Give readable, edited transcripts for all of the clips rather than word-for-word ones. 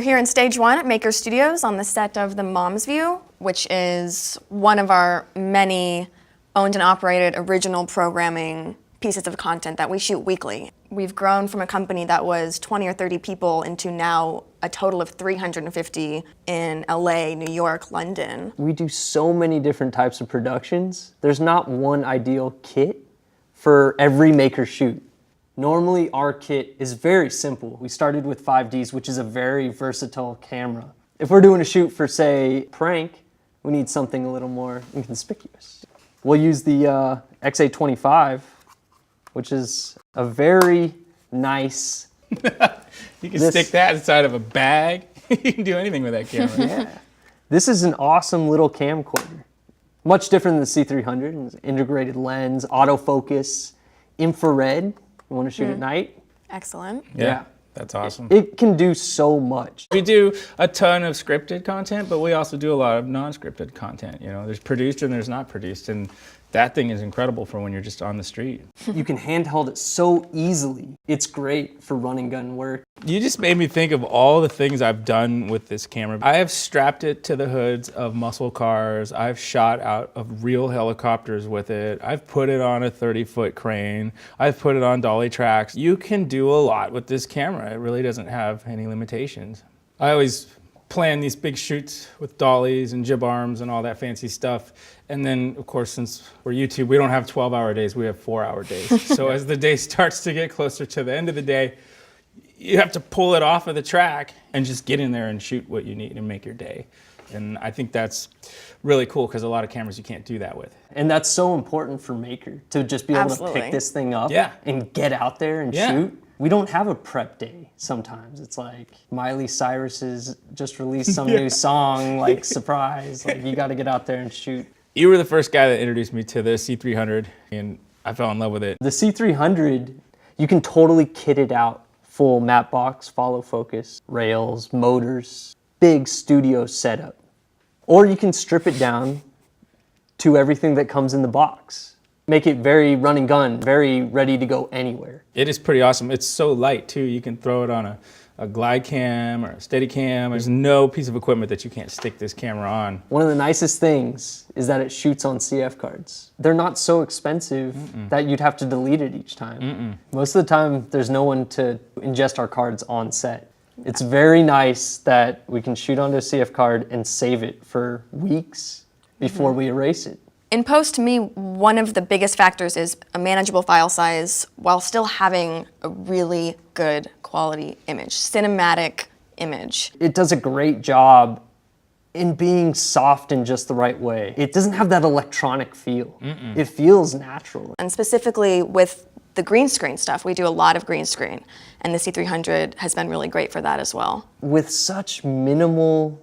here in Stage 1 at Maker Studios on the set of The Mom's View, which is one of our many owned and operated original programming pieces of content that we shoot weekly. We've grown from a company that was 20 or 30 people into now a total of 350 in LA, New York, London. We do so many different types of productions. There's not one ideal kit for every Maker shoot. Normally our kit is very simple. We started with 5Ds, which is a very versatile camera. If we're doing a shoot for, say, prank, we need something a little more inconspicuous. We'll use the XA25, which is a very nice... You can stick that inside of a bag. You can do anything with that camera. Yeah. This is an awesome little camcorder. Much different than the C300. It's integrated lens, autofocus, infrared. You want to shoot at night? Excellent. Yeah, that's awesome. It can do so much. We do a ton of scripted content, but we also do a lot of non-scripted content. You know, there's produced and there's not produced, and that thing is incredible for when you're just on the street. You can handheld it so easily. It's great for run and gun work. You just made me think of all the things I've done with this camera. I have strapped it to the hoods of muscle cars. I've shot out of real helicopters with it. I've put it on a 30-foot crane. I've put it on dolly tracks. You can do a lot with this camera. It really doesn't have any limitations. I always plan these big shoots with dollies and jib arms and all that fancy stuff. And then, of course, since we're YouTube, we don't have 12-hour days, we have 4-hour days. So as the day starts to get closer to the end of the day, you have to pull it off of the track and just get in there and shoot what you need and make your day. And I think that's really cool because a lot of cameras you can't do that with. And that's so important for Maker, to just be able to pick this thing up and get out there and shoot. We don't have a prep day sometimes. It's like Miley Cyrus has just released some new song, like surprise, like you gotta get out there and shoot. You were the first guy that introduced me to the C300 and I fell in love with it. The C300, you can totally kit it out. Full matte box, follow focus, rails, motors, big studio setup. Or you can strip it down to everything that comes in the box. Make it very run and gun, very ready to go anywhere. It is pretty awesome. It's so light too. You can throw it on a glide cam or a steady cam. There's no piece of equipment that you can't stick this camera on. One of the nicest things is that it shoots on CF cards. They're not so expensive that you'd have to delete it each time. Most of the time, there's no one to ingest our cards on set. It's very nice that we can shoot onto a CF card and save it for weeks before we erase it. In post, to me, one of the biggest factors is a manageable file size while still having a really good quality image, cinematic image. It does a great job in being soft in just the right way. It doesn't have that electronic feel. It feels natural. And specifically with the green screen stuff, we do a lot of green screen, and the C300 has been really great for that as well. With such minimal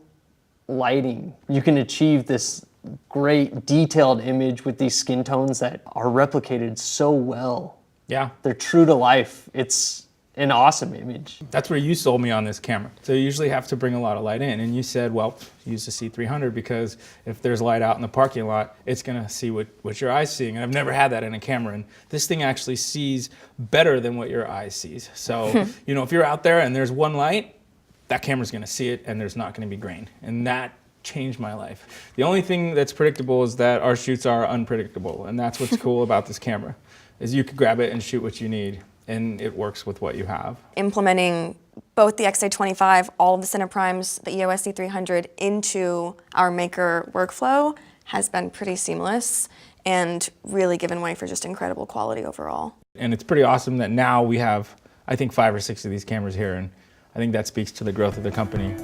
lighting, you can achieve this great detailed image with these skin tones that are replicated so well. Yeah. They're true to life. It's an awesome image. That's where you sold me on this camera. So you usually have to bring a lot of light in. And you said, well, use the C300 because if there's light out in the parking lot, it's gonna see what your eye's seeing. And I've never had that in a camera. And this thing actually sees better than what your eye sees. So, you know, if you're out there and there's one light, that camera's gonna see it and there's not gonna be grain. And that changed my life. The only thing that's predictable is that our shoots are unpredictable. And that's what's cool about this camera, is you can grab it and shoot what you need. And it works with what you have. Implementing both the XA25, all of the Cine Primes, the EOS C300 into our Maker workflow has been pretty seamless and really given way for just incredible quality overall. And it's pretty awesome that now we have, I think, 5 or 6 of these cameras here, and I think that speaks to the growth of the company.